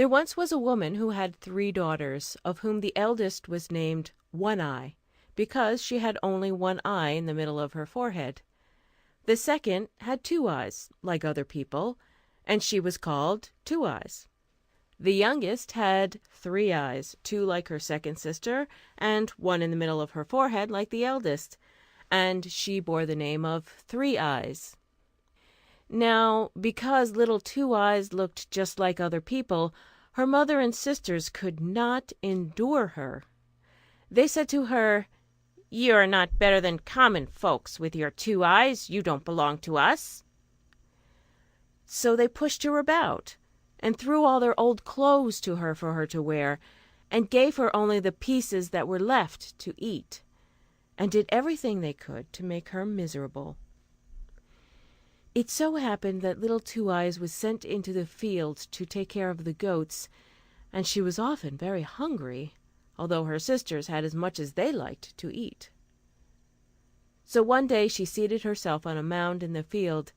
There once was a woman who had 3 daughters, of whom the eldest was named One Eye, because she had only one eye in the middle of her forehead. The second had 2 eyes, like other people, and she was called Two Eyes. The youngest had 3 eyes, 2 like her second sister, and one in the middle of her forehead like the eldest, and she bore the name of Three Eyes. Now, because little Two Eyes looked just like other people, her mother and sisters could not endure her. They said to her, "You are not better than common folks with your 2 eyes. You don't belong to us." So they pushed her about, and threw all their old clothes to her for her to wear, and gave her only the pieces that were left to eat, and did everything they could to make her miserable. It so happened that little Two Eyes was sent into the field to take care of the goats, and she was often very hungry, although her sisters had as much as they liked to eat. So one day she seated herself on a mound in the field,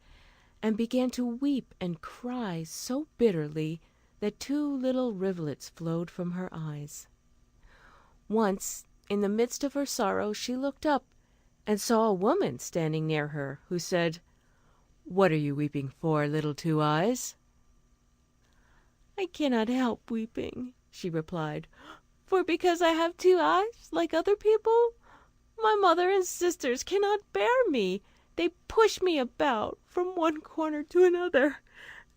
and began to weep and cry so bitterly that 2 little rivulets flowed from her eyes. Once, in the midst of her sorrow, she looked up and saw a woman standing near her, who said, "What are you weeping for, little Two Eyes?" "I cannot help weeping," she replied, "for because I have 2 eyes, like other people, my mother and sisters cannot bear me. They push me about from one corner to another,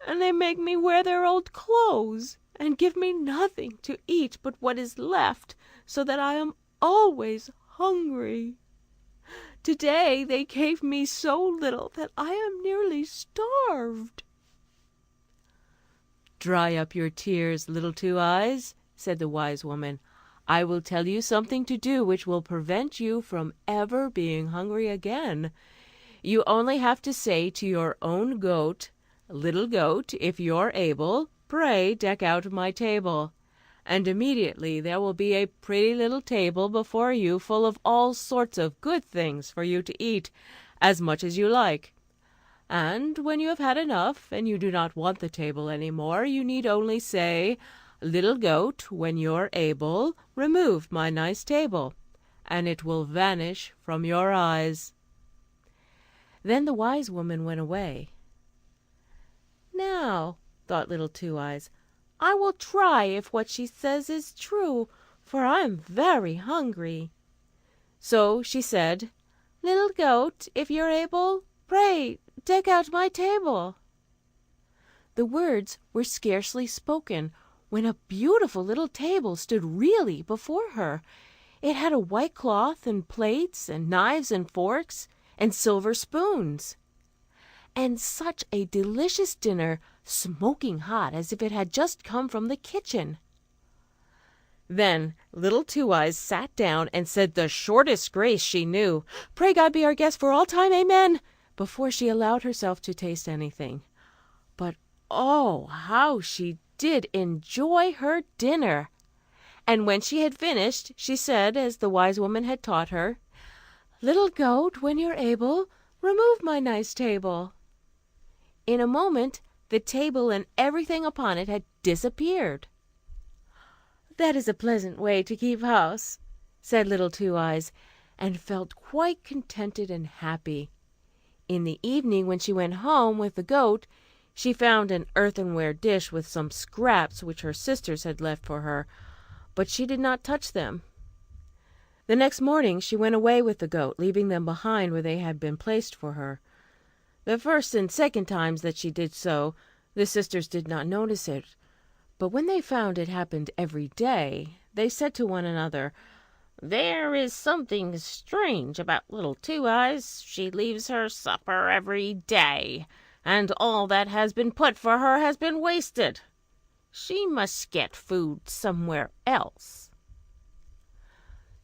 and they make me wear their old clothes, and give me nothing to eat but what is left, so that I am always hungry. Today they gave me so little that I am nearly starved." "Dry up your tears, little Two Eyes," said the wise woman. "I will tell you something to do which will prevent you from ever being hungry again. You only have to say to your own goat, 'Little goat, if you're able, pray deck out my table,' and immediately there will be a pretty little table before you, full of all sorts of good things for you to eat, as much as you like. And when you have had enough, and you do not want the table any more, you need only say, 'Little goat, when you're able, remove my nice table,' and it will vanish from your eyes." Then the wise woman went away. "Now," thought little Two Eyes, "I will try if what she says is true, for I am very hungry." So she said, "Little goat, if you're able, pray deck out my table." The words were scarcely spoken, when a beautiful little table stood really before her. It had a white cloth, and plates, and knives and forks, and silver spoons, and such a delicious dinner, smoking hot, as if it had just come from the kitchen. Then little Two Eyes sat down and said the shortest grace she knew, "Pray God be our guest for all time, amen," before she allowed herself to taste anything. But oh, how she did enjoy her dinner! And when she had finished, she said, as the wise woman had taught her, "Little goat, when you're able, remove my nice table." In a moment the table and everything upon it had disappeared. "That is a pleasant way to keep house," said little Two Eyes, and felt quite contented and happy. In the evening, when she went home with the goat, she found an earthenware dish with some scraps which her sisters had left for her, but she did not touch them. The next morning she went away with the goat, leaving them behind where they had been placed for her. The first and second times that she did so, the sisters did not notice it, but when they found it happened every day, they said to one another, "There is something strange about little Two Eyes. She leaves her supper every day, and all that has been put for her has been wasted. She must get food somewhere else."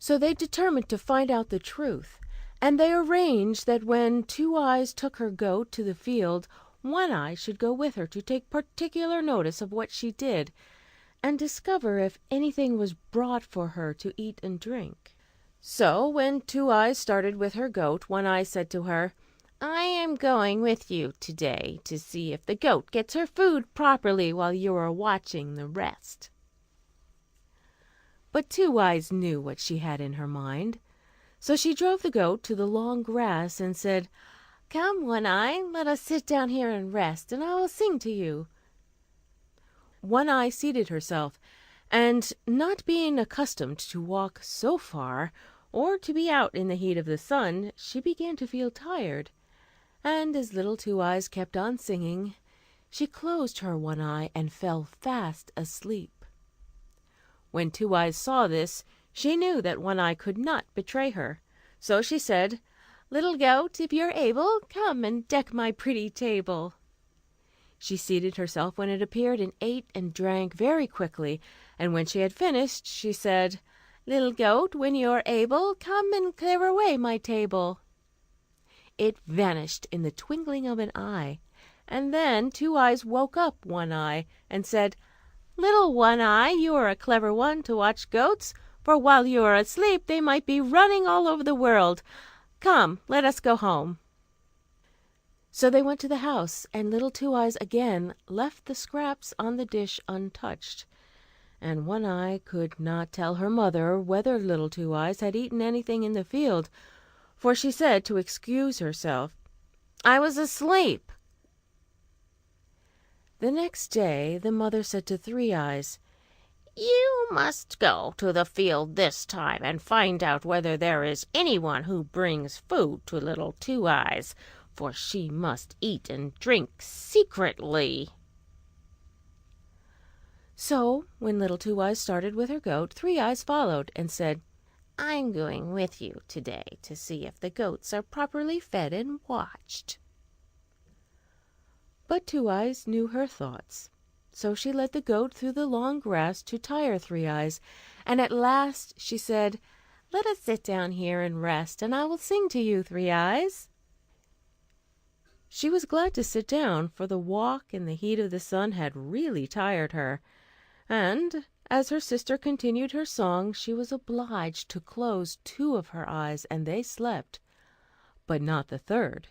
So they determined to find out the truth, and they arranged that when Two Eyes took her goat to the field, One Eye should go with her to take particular notice of what she did, and discover if anything was brought for her to eat and drink. So when Two Eyes started with her goat, One Eye said to her, I am going with you today to see if the goat gets her food properly while you are watching the rest." But Two Eyes knew what she had in her mind, so she drove the goat to the long grass and said, "Come, One Eye, let us sit down here and rest, and I will sing to you." One Eye seated herself, and not being accustomed to walk so far, or to be out in the heat of the sun, she began to feel tired, and as little Two Eyes kept on singing, she closed her one eye and fell fast asleep. When Two Eyes saw this, she knew that One Eye could not betray her, so she said, "Little goat, if you're able, come and deck my pretty table." She seated herself when it appeared and ate and drank very quickly, and when she had finished, she said, "Little goat, when you are able, come and clear away my table." It vanished in the twinkling of an eye, and then Two Eyes woke up One Eye and said, "Little One Eye, you are a clever one to watch goats, for while you are asleep they might be running all over the world. Come, let us go home." So they went to the house, and little Two Eyes again left the scraps on the dish untouched, and One Eye could not tell her mother whether little Two Eyes had eaten anything in the field, for she said, to excuse herself, "I was asleep." The next day the mother said to Three Eyes, "You must go to the field this time and find out whether there is anyone who brings food to little Two Eyes, for she must eat and drink secretly." So when little Two Eyes started with her goat, Three Eyes followed and said, "I'm going with you today to see if the goats are properly fed and watched." But Two Eyes knew her thoughts, so she led the goat through the long grass to tire Three Eyes, and at last she said, "Let us sit down here and rest, and I will sing to you, Three Eyes." She was glad to sit down, for the walk and the heat of the sun had really tired her, and as her sister continued her song she was obliged to close two of her eyes, and they slept, but not the third.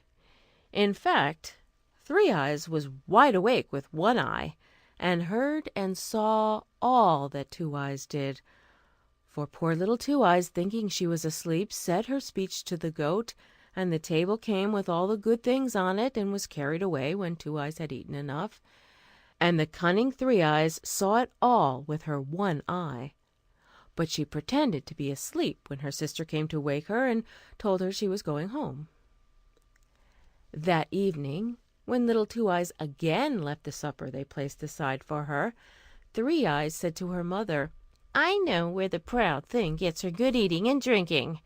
In fact, Three Eyes was wide awake with one eye, and heard and saw all that Two Eyes did, for poor little Two Eyes, thinking she was asleep, said her speech to the goat, and the table came with all the good things on it, and was carried away when Two Eyes had eaten enough, and the cunning Three Eyes saw it all with her one eye, but she pretended to be asleep when her sister came to wake her, and told her she was going home. That evening, when little Two Eyes again left the supper they placed aside for her, Three Eyes said to her mother, "I know where the proud thing gets her good eating and drinking,"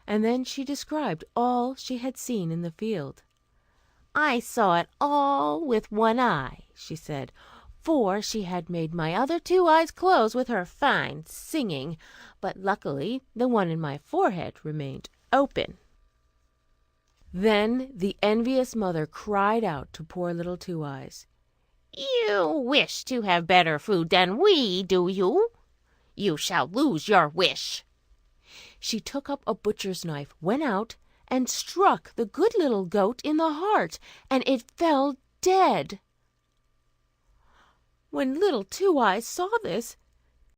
and then she described all she had seen in the field. "I saw it all with one eye," she said, "for she had made my other two eyes close with her fine singing, but luckily the one in my forehead remained open." Then the envious mother cried out to poor little Two Eyes, "You wish to have better food than we, do you? You shall lose your wish." She took up a butcher's knife, went out, and struck the good little goat in the heart, and it fell dead. When little Two Eyes saw this,